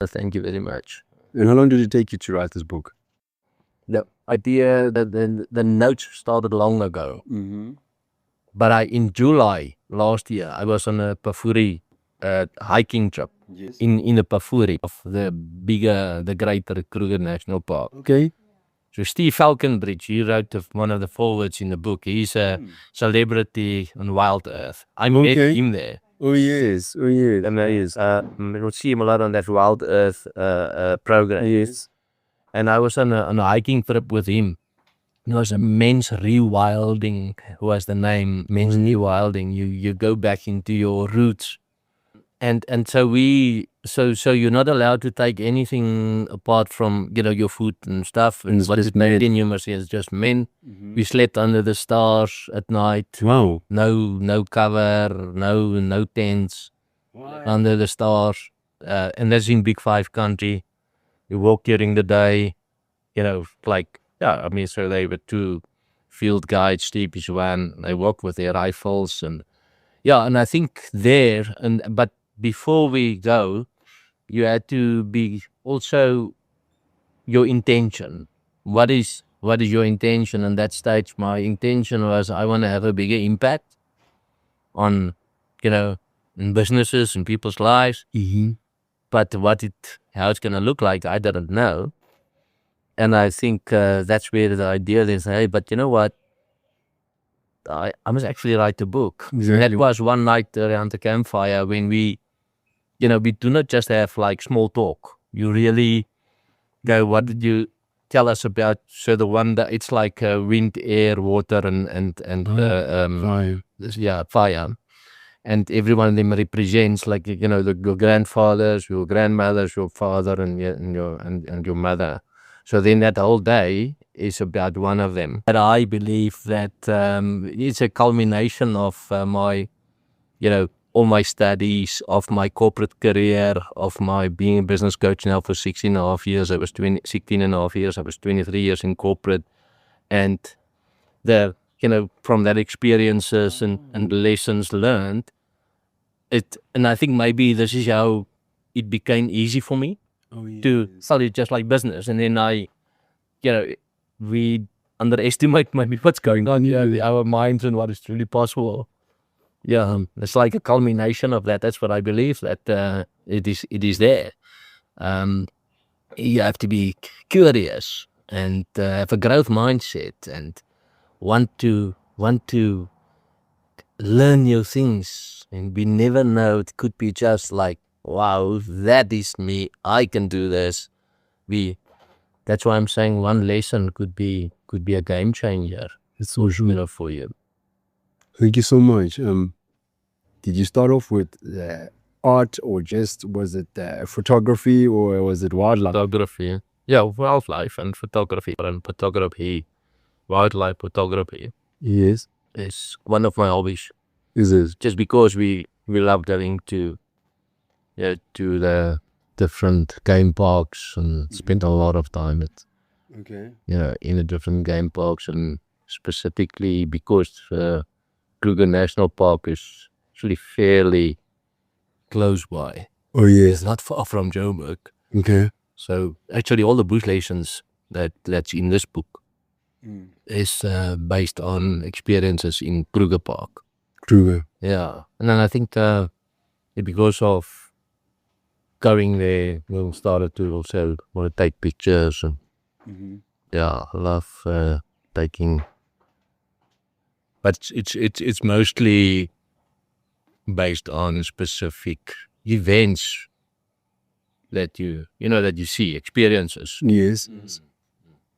Thank you very much. And how long did it take you to write this book? The idea that the notes started long ago, but in July last year, I was on a Pafuri hiking trip in the Pafuri of the Greater Kruger National Park. Okay. So Steve Falconbridge, he wrote one of the forwards in the book. He's a celebrity on Wild Earth. I met him there. Oh yes, oh yes. And there is, you'll see him a lot on that Wild Earth program. Yes. And I was on a hiking trip with him. It was a men's rewilding, was the name, men's rewilding. You go back into your roots. And so you're not allowed to take anything apart from, your food and stuff. And what is made in you is just men. We slept under the stars at night. Wow. No cover, no tents. Under the stars. And that's in Big Five country. You walk during the day, so they were two field guides, Steve is one. They walk with their rifles and I think but before we go, you had to be also your intention. What is your intention? And that stage, my intention was I want to have a bigger impact on, in businesses and people's lives. But how it's going to look like, I didn't know. And I think that's where the idea is, hey, but you know what? I must actually write a book. Exactly. That was one night around the campfire when we do not just have like small talk. You really go, what did you tell us about? So the one that it's like wind, air, water, and fire. And every one of them represents like, your grandfathers, your grandmothers, your father, and your mother. So then that whole day is about one of them. But I believe that it's a culmination of my, all my studies, of my corporate career, of my being a business coach now for 16 and a half years. I was 16 and a half years. I was 23 years in corporate. And from that experiences and lessons learned, and I think maybe this is how it became easy for me to study just like business. And then we underestimate maybe what's going on, our minds and what is truly possible. It's like a culmination of that. That's what I believe, that it is there. You have to be curious and have a growth mindset and want to learn new things. And we never know, it could be just like, wow, that is me, I can do this. That's why I'm saying one lesson could be a game changer. It's so true. For you. Thank you so much. Did you start off with art, or was it photography, or was it wildlife? Photography. Yeah, wildlife and photography. And photography, wildlife photography. Yes. It's one of my hobbies. Is it? Just because we love going to the different game parks and spend a lot of time in the different game parks, and specifically because Kruger National Park is actually fairly close by. Oh yes. It's not far from Joburg. Okay. So actually all the bush lessons that's in this book is based on experiences in Kruger Park. Kruger. Yeah. And then I think because of going there, we started to also want to take pictures and I love taking, but it's mostly based on specific events that you see, experiences. Yes.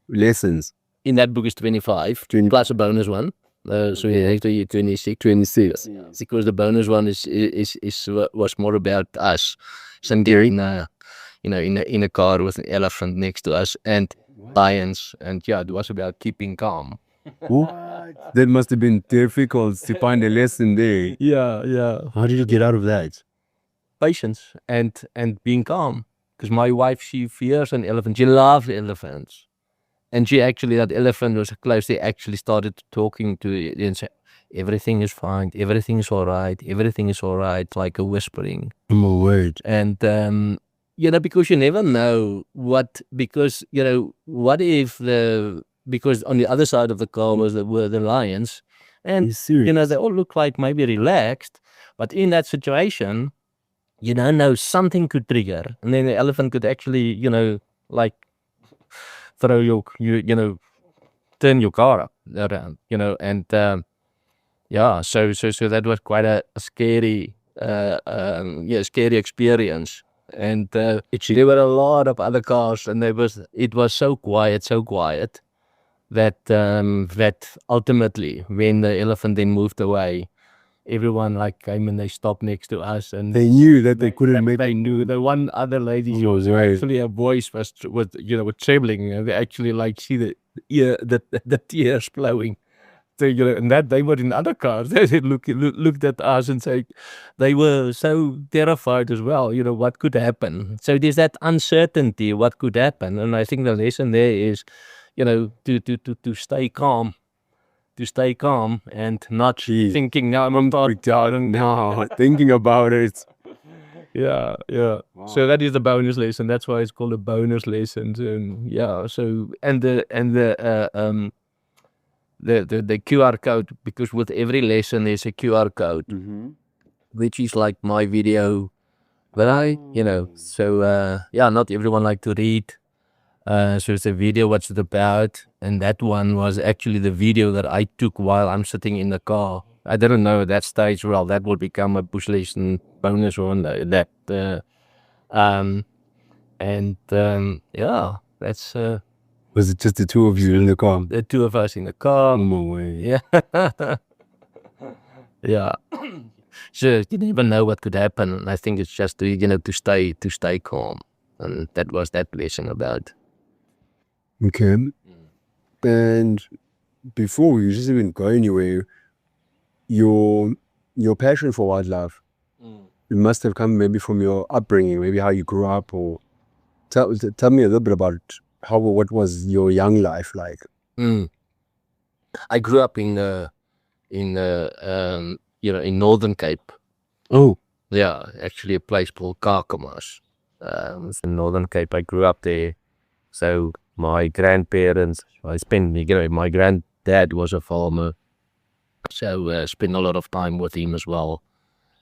Lessons. In that book is 25 plus a bonus one. So you have to 26. Because the bonus one was more about us. Sitting in a car with an elephant next to us and lions, and it was about keeping calm. What? That must have been difficult to find a lesson there. Yeah. How did you get out of that? Patience and being calm. Because my wife, she fears an elephant. She loves elephants. And that elephant was close. They actually started talking to it and said, everything is fine, everything is all right, like a whispering. Oh my word. And because you never know because, what if because on the other side of the car were the lions, and, He's serious. they all look like maybe relaxed, but in that situation, you don't know, something could trigger, and then the elephant could actually, like throw turn your car up around, and so that was quite a scary, scary experience. And there were a lot of other cars, and it was so quiet, that ultimately, when the elephant then moved away, everyone like came and they stopped next to us, and They knew that they couldn't make. they knew. The one other lady, was right. actually her voice was trembling, and they actually like see the tears flowing. So, and that they were in other cars. They looked at us and say they were so terrified as well. What could happen? So there's that uncertainty, what could happen, and I think the lesson there is, to stay calm. To stay calm and not Jeez. thinking now I'm about down. No, thinking about it. Yeah. Wow. So that is the bonus lesson. That's why it's called a bonus lesson. And so the QR code, because with every lesson there's a QR code, which is like my video. But so not everyone like to read. So it's a video, what's it about? And that one was actually the video that I took while I'm sitting in the car. I didn't know at that stage, well, that would become a bush lesson bonus one. That's Was it just the two of you in the car? the two of us in the car. No way. Yeah. Yeah. So you never know what could happen. And I think it's just to stay calm. And that was that lesson about. Okay. And before you just even go anywhere, your passion for wildlife, it must have come maybe from your upbringing, maybe how you grew up, or tell me a little bit about what was your young life like. I grew up in Northern Cape. Oh, Yeah, actually a place called Kakamas. It's in Northern Cape. I grew up there. So my grandparents, my granddad was a farmer. So spent a lot of time with him as well.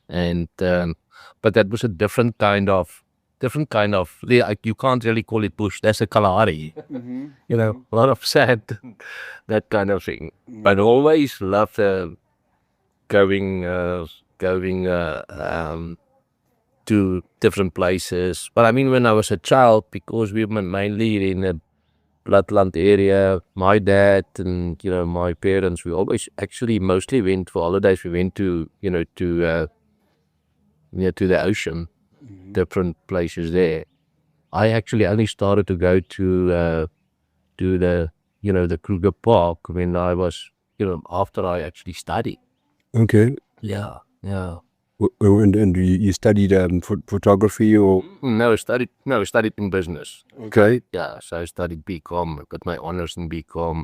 And but that was a different kind of, you can't really call it bush. That's a Kalahari. A lot of sand, that kind of thing. But always loved going to different places. But I mean, when I was a child, because we were mainly in a Bloodland area, my dad and my parents, we always actually mostly went for holidays. We went to to the ocean, different places there. I actually only started to go to the the Kruger Park when I was after I actually studied. okay. Yeah. And you studied photography or? No, I studied in business. Okay. Yeah, so I studied BCom. I got my honors in BCom.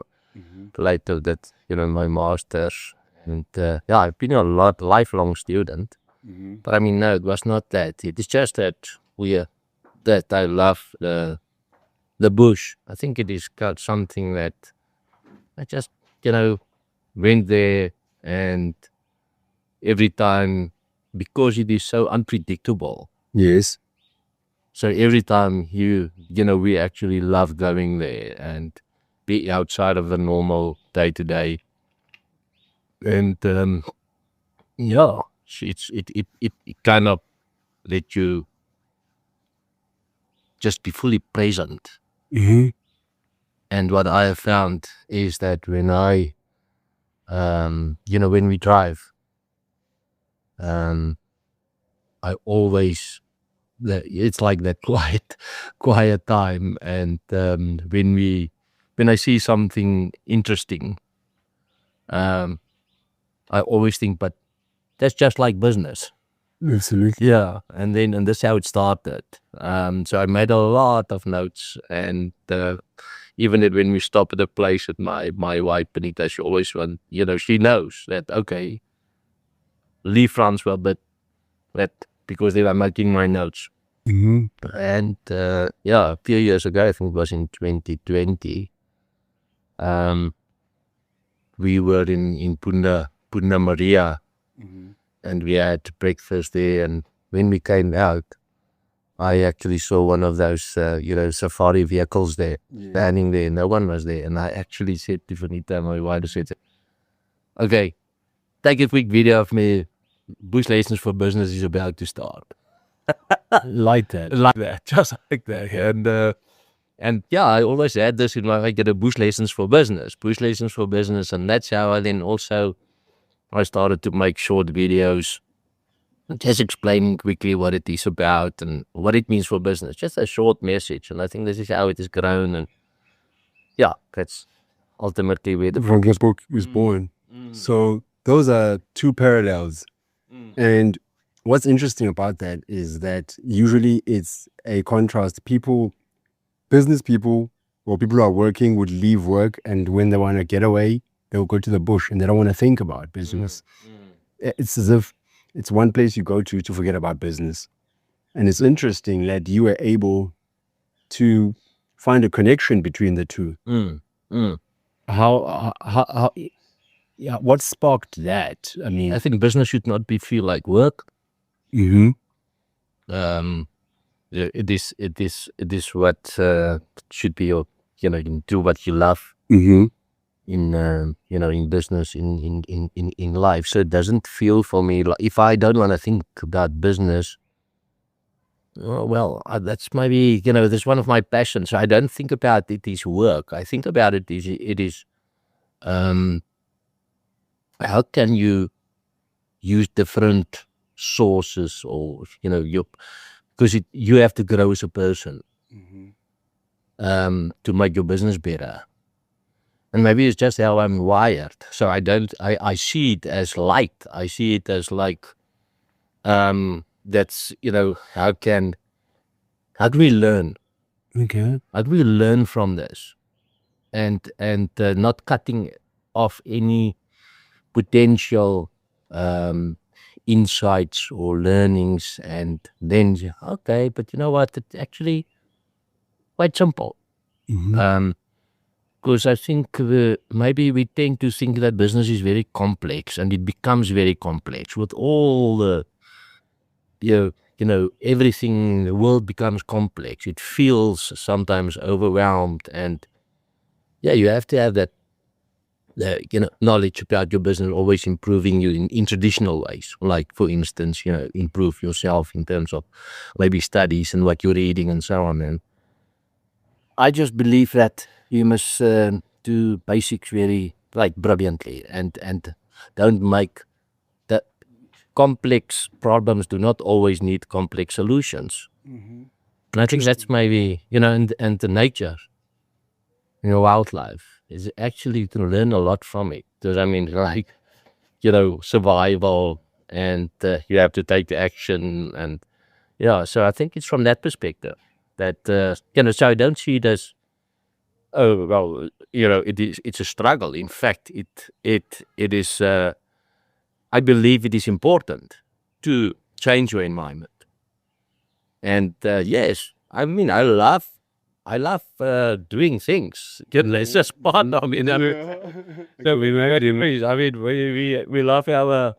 Later did my masters, and I've been a lifelong student. But I mean, no, it was not that. It is just that that I love the bush. I think it is got something that I just went there, and every time, because it is so unpredictable. Yes. So every time we actually love going there and be outside of the normal day to day. And it kind of let you just be fully present. And what I have found is that when when we drive, I always, it's like that quiet time. And when I see something interesting, I always think, but that's just like business. Absolutely. Yeah, and this is how it started. So I made a lot of notes, and even when we stop at a place at my wife Benita, she always she knows that, okay, leave Francois, but because they were making my notes. Mm-hmm. And a few years ago, I think it was in 2020, we were in Punta Maria, and we had breakfast there. And when we came out, I actually saw one of those, safari vehicles there, standing there. No one was there. And I actually said to Vanita, my wife, said, okay, take a quick video of me. Bush Lessons for Business is about to start. Like that. Like that, just like that. And yeah, I always had this in my, I get a Bush Lessons for Business. And that's how I then also, I started to make short videos, just explaining quickly what it is about and what it means for business. Just a short message. And I think this is how it has grown. And yeah, that's ultimately where the book was born. So those are two parallels. And what's interesting about that is that usually it's a contrast. Business people or people who are working would leave work, and when they want to get away, they'll go to the bush and they don't want to think about business. It's as if it's one place you go to forget about business. And it's interesting that you were able to find a connection between the two. What sparked that? I mean, I think business should not feel like work. mm-hmm. It is what should be your, you do what you love Mm-hmm. in business, in life. So it doesn't feel for me like, if I don't want to think about business, that's maybe, that's one of my passions. So I don't think about it as work. I think about it is how can you use different sources, or because you have to grow as a person to make your business better. And maybe it's just how I'm wired. So I see it as light. I see it as like, that's, how do we learn? Okay. How do we learn from this? And not cutting off any potential insights or learnings, and then, okay, but you know what? It's actually quite simple. Because I think maybe we tend to think that business is very complex, and it becomes very complex with all the, everything, the world becomes complex. It feels sometimes overwhelmed, and you have to have that, knowledge about your business, always improving you in traditional ways. Like, for instance, improve yourself in terms of maybe studies and what you're reading and so on. And I just believe that you must do basics very brilliantly, and don't make that complex problems do not always need complex solutions. And I think that's maybe, and the nature, wildlife is actually, you can learn a lot from it. Because I mean, survival, and you have to take the action, and so I think it's from that perspective that, so I don't see it as, oh, well, it's a struggle. In fact, it is, I believe it is important to change your environment. And yes, I mean, I love doing things. It's just part of it. So I mean, we love our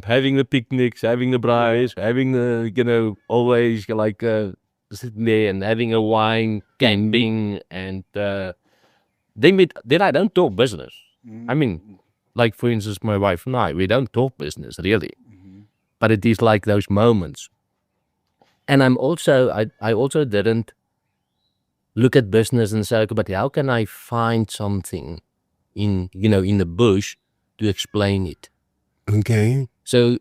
having the picnics, having the braais, having the, always sitting there and having a wine, camping, and then I don't talk business. I mean, like, for instance, my wife and I, we don't talk business really, but it is like those moments. And I also didn't look at business and say, okay, but how can I find something in the bush to explain it? Okay. So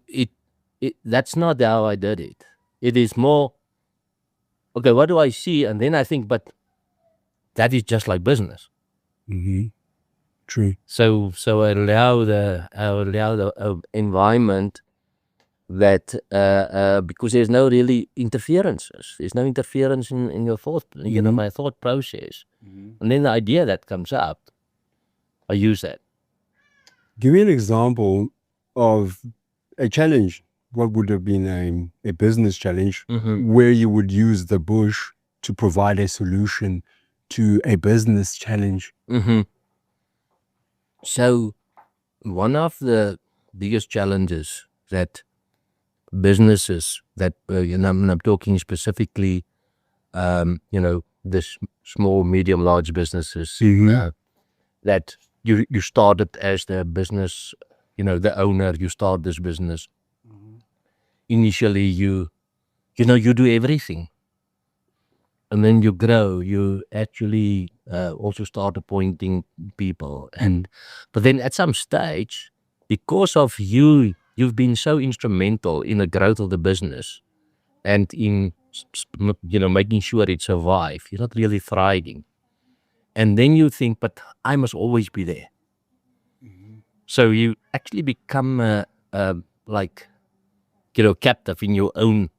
that's not how I did it. It is more, okay, what do I see? And then I think, but that is just like business. Mm-hmm. True. So I allow the environment that, because there's no really interferences. There's no interference in your thought, my thought process. And then the idea that comes up, I use that. Give me an example of a challenge what would have been a business challenge where you would use the bush to provide a solution to a business challenge? So one of the biggest challenges that businesses that, I'm talking specifically, this small, medium, large businesses, that you started as the business, the owner, you start this business. Initially, you do everything. And then you grow, you actually also start appointing people. But then at some stage, because of you've been so instrumental in the growth of the business and in, making sure it survives, you're not really thriving. And then you think, but I must always be there. So you actually become captive in your own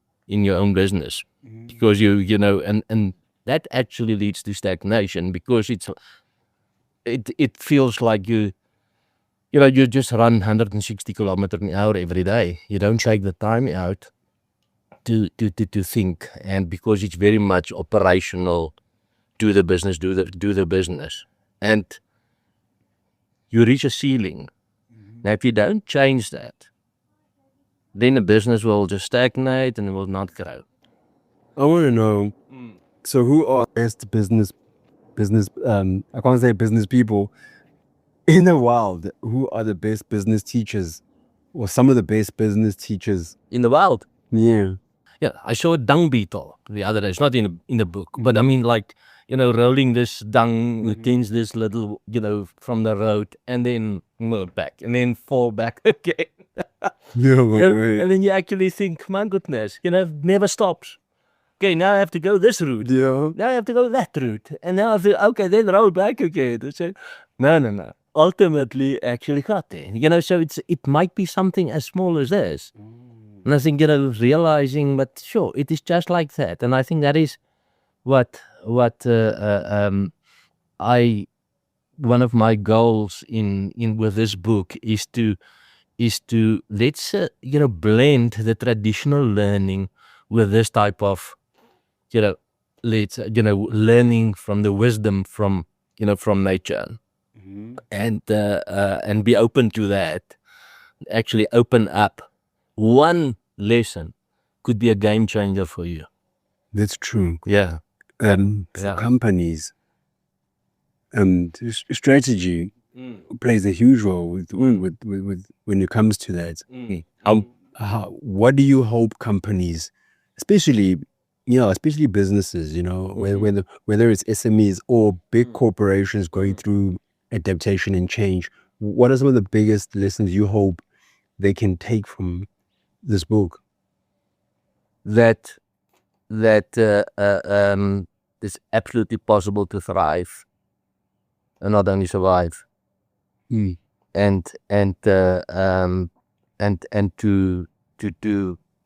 business, because and that actually leads to stagnation, because it feels like you just run 160 kilometers an hour every day. You don't take the time out to think, and because it's very much operational, do the business, and you reach a ceiling. Now, if you don't change that, then the business will just stagnate and it will not grow. I want to know, so who are the best business, I can't say business people in the world? Who are the best business teachers, or some of the best business teachers In the wild? Yeah. Yeah, I saw a dung beetle the other day. It's not in the book, but I mean, rolling this dung against this little, from the road, and then move back, and then fall back again. And then you actually think, my goodness, it never stops. Okay, now I have to go this route. Yeah. Now I have to go that route. And now I feel, okay, then roll back again. So, no. Ultimately, actually got there. So it might be something as small as this. And I think, realizing, but sure, it is just like that. And I think that is what one of my goals in with this book is to let's blend the traditional learning with this type of learning from the wisdom from nature, and be open to that. Actually open up. One lesson could be a game changer for you. That's true. Yeah. For companies, strategy plays a huge role with when it comes to that. What do you hope companies, especially businesses, whether it's SMEs or big corporations going through adaptation and change, what are some of the biggest lessons you hope they can take from this book? That it's absolutely possible to thrive and not only survive. And to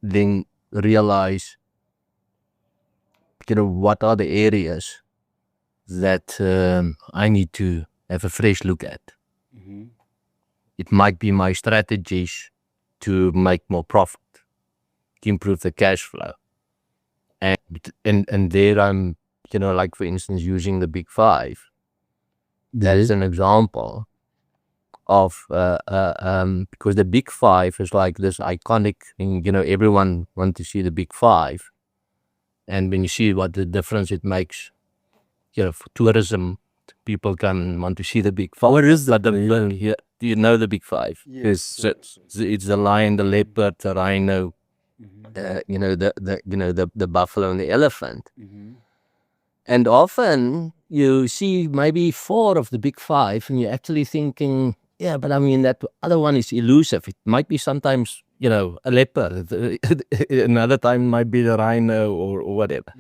then realize, what are the areas that I need to have a fresh look at. It might be my strategies to make more profit, to improve the cash flow. And there I'm, like for instance, using the Big Five. That is an example of, because the Big Five is like this iconic thing, everyone wants to see the Big Five. And when you see what the difference it makes, for tourism, people can want to see the Big Five. What is that? Do you know the Big Five? Yes. So it's the lion, the leopard, the rhino, the buffalo and the elephant. And often you see maybe 4 of the Big Five, and you're actually thinking, yeah, but I mean, that other one is elusive. It might be sometimes, a leopard. Another time it might be the rhino or whatever.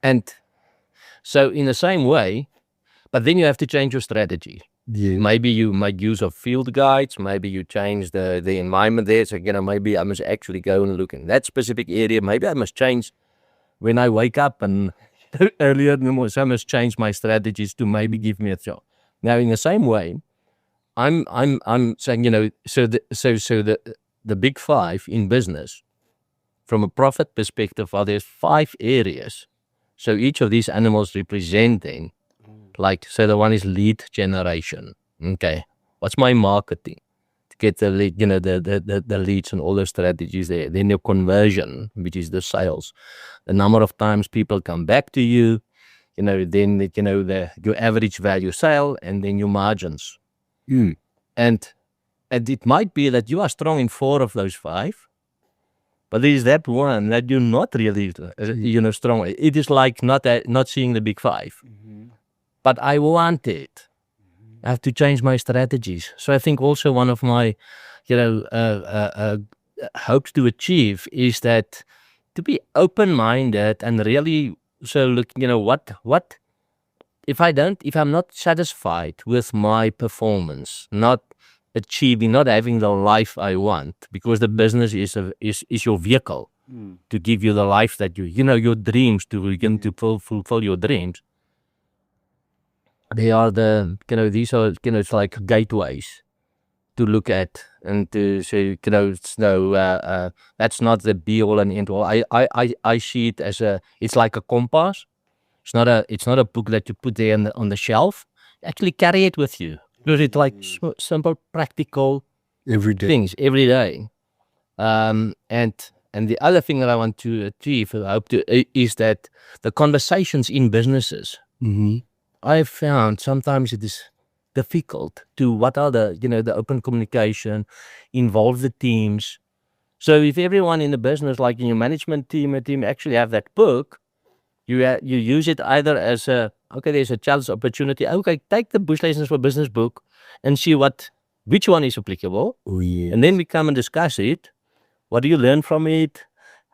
And so in the same way, but then you have to change your strategy. Yeah. Maybe you make use of field guides. Maybe you change the environment there. So, maybe I must actually go and look in that specific area. Maybe I must change when I wake up and earlier in the morning. So I must change my strategies to maybe give me a job. Now, in the same way, I'm saying, so the the big 5 in business, from a profit perspective, there's 5 areas. So each of these animals representing, like, so the one is lead generation. Okay, what's my marketing to get the lead, the leads and all the strategies there. Then your conversion, which is the sales, the number of times people come back to you, then your average value sale, and then your margins. And it might be that you are strong in 4 of those 5, but there is that one that you're not really strong. It is like not seeing the big 5. But I want it. I have to change my strategies. So I think also one of my hopes to achieve is that to be open-minded and really, so look, what if I'm not satisfied with my performance, not achieving, not having the life I want, because the business is your vehicle to give you the life that your dreams, to begin to fulfill your dreams. They are these are, it's like gateways to look at and to say, that's not the be all and end all. I see it as it's like a compass. It's not a book that you put there on the shelf. Actually carry it with you. Because it's like simple, practical things every day. And the other thing that I want to achieve, I hope to, is that the conversations in businesses, I've found sometimes it is difficult to, what are the open communication, involve the teams. So if everyone in the business, like in your management team, actually have that book, you use it either as there's a challenge opportunity. Okay, take the Bush Lessons for Business book and see which one is applicable. And then we come and discuss it. What do you learn from it?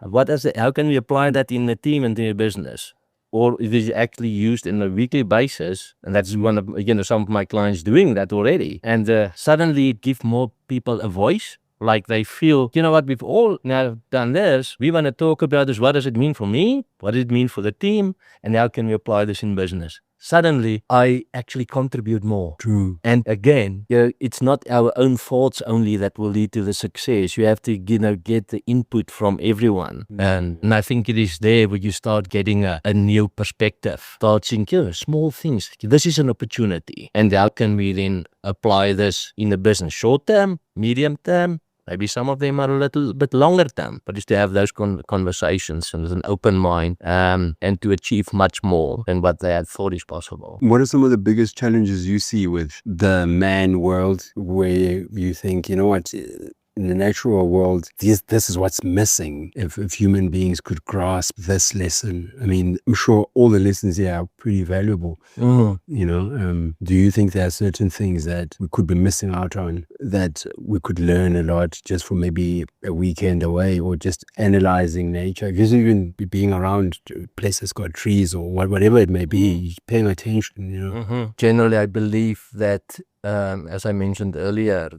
How can we apply that in the team and in the business? Or it is actually used on a weekly basis, and that's one of some of my clients doing that already. And suddenly it gives more people a voice. Like they feel, we've all now done this. We want to talk about this. What does it mean for me? What does it mean for the team? And how can we apply this in business? Suddenly, I actually contribute more. True. And again, it's not our own thoughts only that will lead to the success. You have to, get the input from everyone. And I think it is there where you start getting a new perspective. Start thinking, small things. This is an opportunity. And how can we then apply this in the business? Short term, medium term, maybe some of them are a little bit longer term, but it's to have those conversations and with an open mind, and to achieve much more than what they had thought is possible. What are some of the biggest challenges you see with the man world, where you think, in the natural world, this is what's missing. If human beings could grasp this lesson, I mean, I'm sure all the lessons here are pretty valuable. Do you think there are certain things that we could be missing out on, that we could learn a lot just from maybe a weekend away, or just analyzing nature, just even being around places got trees or whatever it may be, paying attention, Generally, I believe that, as I mentioned earlier,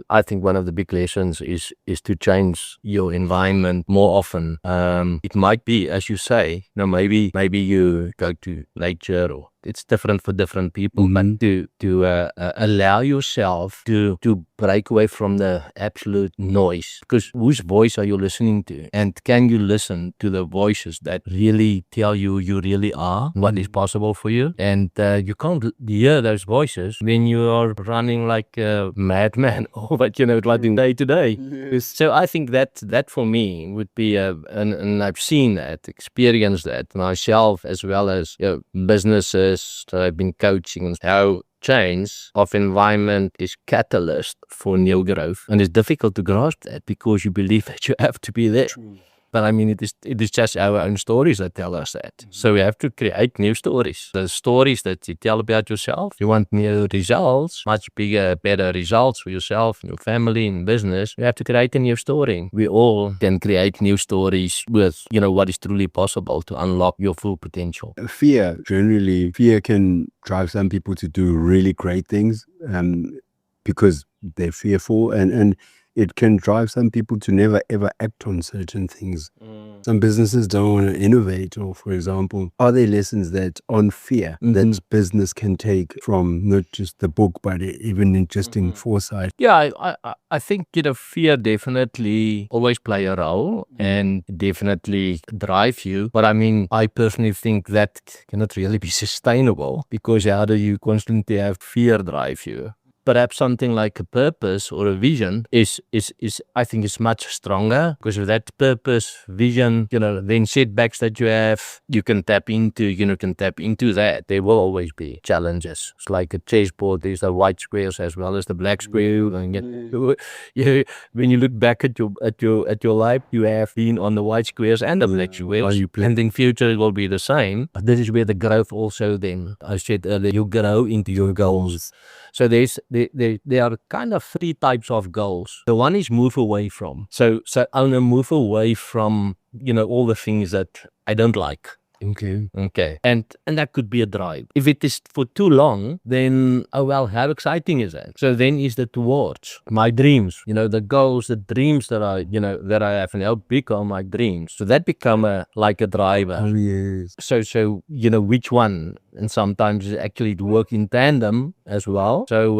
I think one of the big lessons is to change your environment more often. It might be, as you say, maybe you go to nature, or it's different for different people, but to allow yourself to break away from the absolute noise. Because whose voice are you listening to? And can you listen to the voices that really tell you really are, what is possible for you? And you can't hear those voices when you are running like a madman, or like day to day. So I think that for me would be and I've seen that, experienced that myself, as well as businesses that I've been coaching, and how change of environment is catalyst for new growth. And it's difficult to grasp that because you believe that you have to be there. True. But I mean, it is just our own stories that tell us that. So we have to create new stories. The stories that you tell about yourself. You want new results, much bigger, better results for yourself, your family, and business. You have to create a new story. We all can create new stories with, what is truly possible to unlock your full potential. Fear can drive some people to do really great things, because they're fearful, and it can drive some people to never ever act on certain things. Some businesses don't want to innovate, or for example, are there lessons that on fear that business can take from not just the book, but even in just in foresight? Yeah, I think, fear definitely always play a role and definitely drive you. But I mean, I personally think that cannot really be sustainable, because how do you constantly have fear drive you? Perhaps something like a purpose or a vision is I think is much stronger, because with that purpose, vision, then setbacks that you have, you can tap into, that. There will always be challenges. It's like a chessboard. There's the white squares as well as the black square. And when you look back at your life, you have been on the white squares and the black squares. And in future it will be the same. But this is where the growth also, then I said earlier, you grow into your goals. So there are kind of three types of goals. The one is move away from. So I want to move away from, all the things that I don't like. Okay. And that could be a drive. If it is for too long, then, oh well, how exciting is that? So then is the towards my dreams, the goals, the dreams that I have, and how big are my dreams? So that become like a driver. Oh, yes. So which one? And sometimes it actually work in tandem as well. So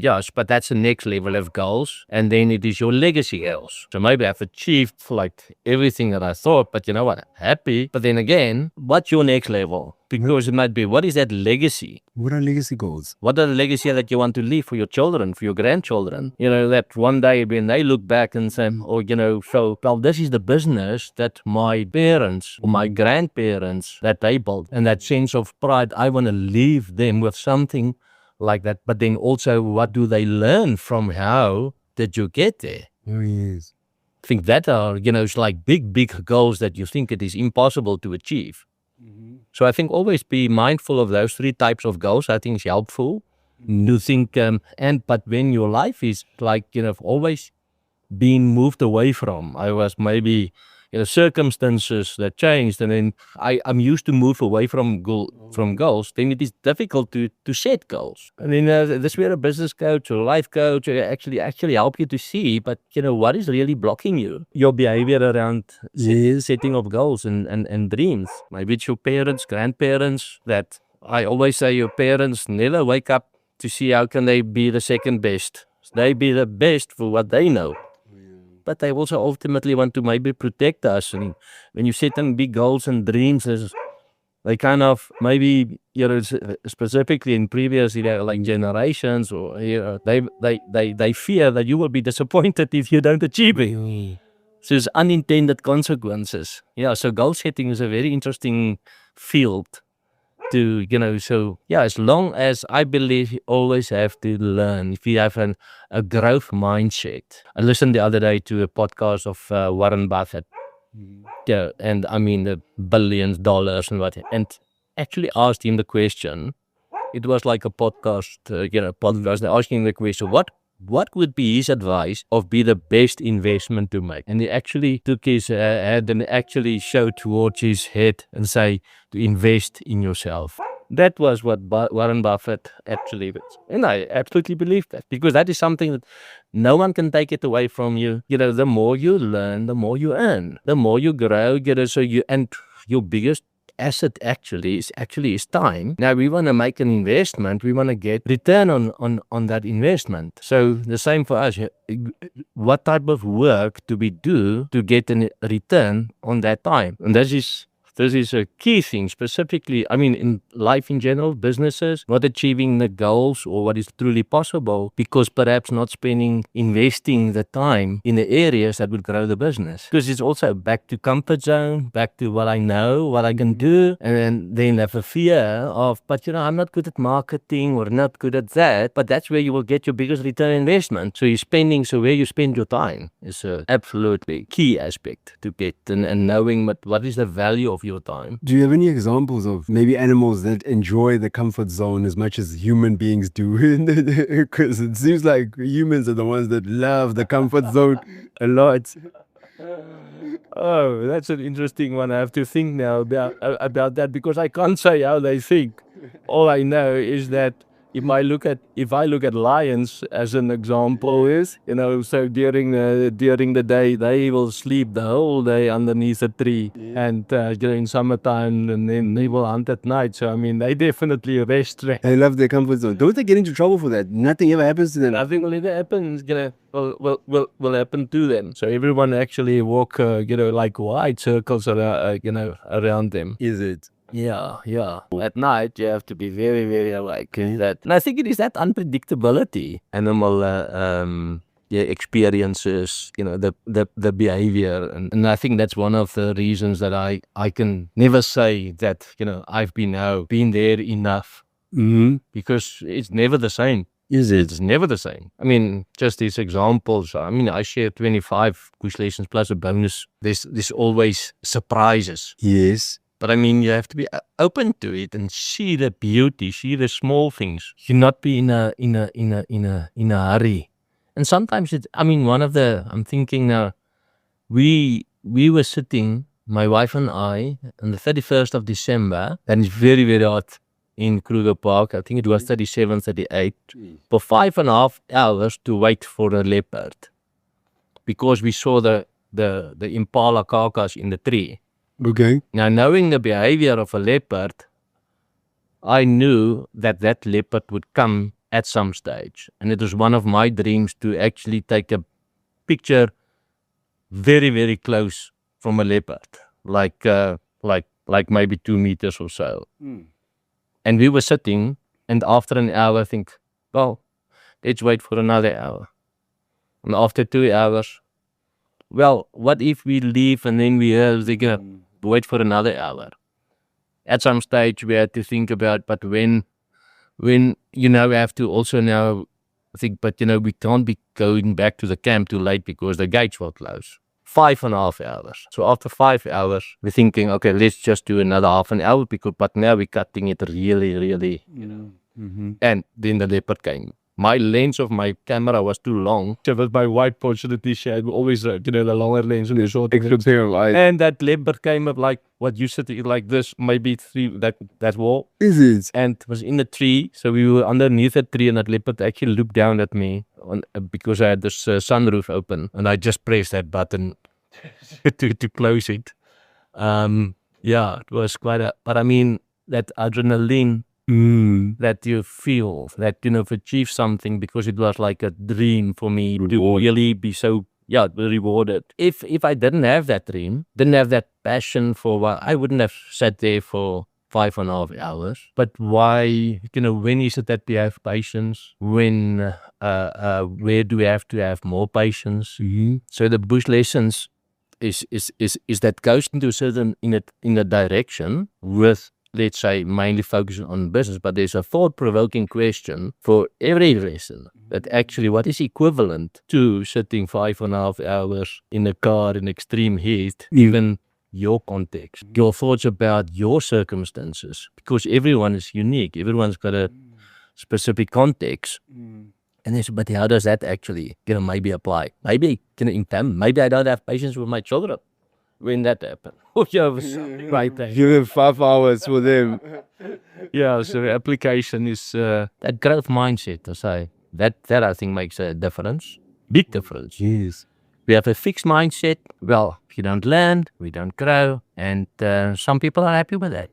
yes, but that's the next level of goals. And then it is your legacy goals. So maybe I've achieved like everything that I thought, but you know what? Happy. But then again, what's your next level? Because it might be, what is that legacy? What are legacy goals? What are the legacy that you want to leave for your children, for your grandchildren? That one day when they look back and say, so, well, this is the business that my parents or my grandparents, that they built. And that sense of pride, I want to leave them with something like that. But then also, what do they learn from how did you get there? Oh, yes. I think that are, it's like big goals that you think it is impossible to achieve. So I think always be mindful of those three types of goals. I think is helpful to think, but when your life is like, always being moved away from, I was maybe, circumstances that changed, and then I'm used to move away from goals, then it is difficult to set goals. And then this where a business coach or life coach actually help you to see, but what is really blocking you? Your behavior around setting of goals and dreams. Maybe it's your parents, grandparents, that I always say your parents never wake up to see how can they be the second best. They be the best for what they know. But they also ultimately want to maybe protect us. And when you set them big goals and dreams, they kind of maybe, specifically in previous, like generations, or they fear that you will be disappointed if you don't achieve it. So it's unintended consequences. Yeah, so goal setting is a very interesting field to, as long as I believe you always have to learn, if you have a growth mindset. I listened the other day to a podcast of Warren Buffett. Yeah, and I mean the billions dollars and what, and actually asked him the question. It was like a podcast, podcast asking the question, what would be his advice of be the best investment to make? And he actually took his head and actually showed towards his head and say to invest in yourself. That was what Warren Buffett actually was. And I absolutely believe that, because that is something that no one can take it away from you. The more you learn, the more you earn, the more you grow, and your biggest asset actually is time. Now we want to make an investment, we want to get return on that investment. So the same for us. What type of work do we do to get a return on that time? And this is a key thing, specifically, I mean, in life in general, businesses, not achieving the goals or what is truly possible because perhaps not investing the time in the areas that would grow the business. Because it's also back to comfort zone, back to what I know, what I can do, and then have a fear of, but I'm not good at marketing or not good at that, but that's where you will get your biggest return on investment. So where you spend your time is a absolutely key aspect to get, and knowing what is the value of your time. Do you have any examples of maybe animals that enjoy the comfort zone as much as human beings do? Because it seems like humans are the ones that love the comfort zone a lot. Oh, that's an interesting one. I have to think now about that, because I can't say how they think. All I know is that if I look at lions as an example, is so during the day they will sleep the whole day underneath a tree, and during summertime, and then they will hunt at night. So I mean, they definitely rest. They love their comfort zone. Don't they get into trouble for that? Nothing ever happens to them. Nothing will ever happen. Will happen to them. So everyone actually walk like wide circles around them. Is it? Yeah. At night, you have to be very, very awake. And I think it is that unpredictability, animal experiences, the behavior, and I think that's one of the reasons that I can never say that I've been there enough, because it's never the same. Is it? It's never the same. I mean, just these examples. I mean, I share 25 bush lessons plus a bonus. There's always surprises. Yes. But I mean, you have to be open to it and see the beauty, see the small things. You not be in a hurry. And sometimes I'm thinking now, we were sitting, my wife and I, on the 31st of December, and it's very, very hot in Kruger Park. I think it was 37, 38, for 5.5 hours to wait for a leopard, because we saw the impala carcass in the tree. Okay. Now, knowing the behavior of a leopard, I knew that leopard would come at some stage. And it was one of my dreams to actually take a picture very, very close from a leopard, like maybe 2 meters or so. And we were sitting, and after an hour, I think, well, let's wait for another hour. And after 2 hours, well, what if we leave and then they're gonna wait for another hour? At some stage, we had to think about, but when we have to also now think, but we can't be going back to the camp too late because the gates will close. 5.5 hours. So after 5 hours, we're thinking, okay, let's just do another half an hour, but now we're cutting it really, really, And then the leopard came. My lens of my camera was too long. So with my wife, fortunately, she had always, the longer lens and the short Extra pair of eyes. And that leopard came up like what you said, like this, maybe through that wall. Is it? And it was in the tree. So we were underneath the tree, and that leopard actually looked down at me because I had this sunroof open, and I just pressed that button to close it. It was quite but I mean, that adrenaline, that you feel, that you've achieved something, because it was like a dream for me to really be so rewarded. If I didn't have that dream, didn't have that passion for what, I wouldn't have sat there for 5.5 hours. But why, when is it that we have patience? When where do we have to have more patience? So the bush lessons is that goes into a certain in a direction with, let's say, mainly focusing on business, but there's a thought-provoking question for every lesson, that actually what is equivalent to sitting 5.5 hours in a car in extreme heat, even your context, your thoughts about your circumstances, because everyone is unique, everyone's got a specific context. And they said, but how does that actually, maybe apply? Maybe, in time, maybe I don't have patience with my children when that happened. Right there. You have 5 hours for them. Yeah, so the application is that growth mindset, I say. That I think makes a difference. Big difference. Yes. We have a fixed mindset. Well, if you don't learn, we don't grow. And some people are happy with that.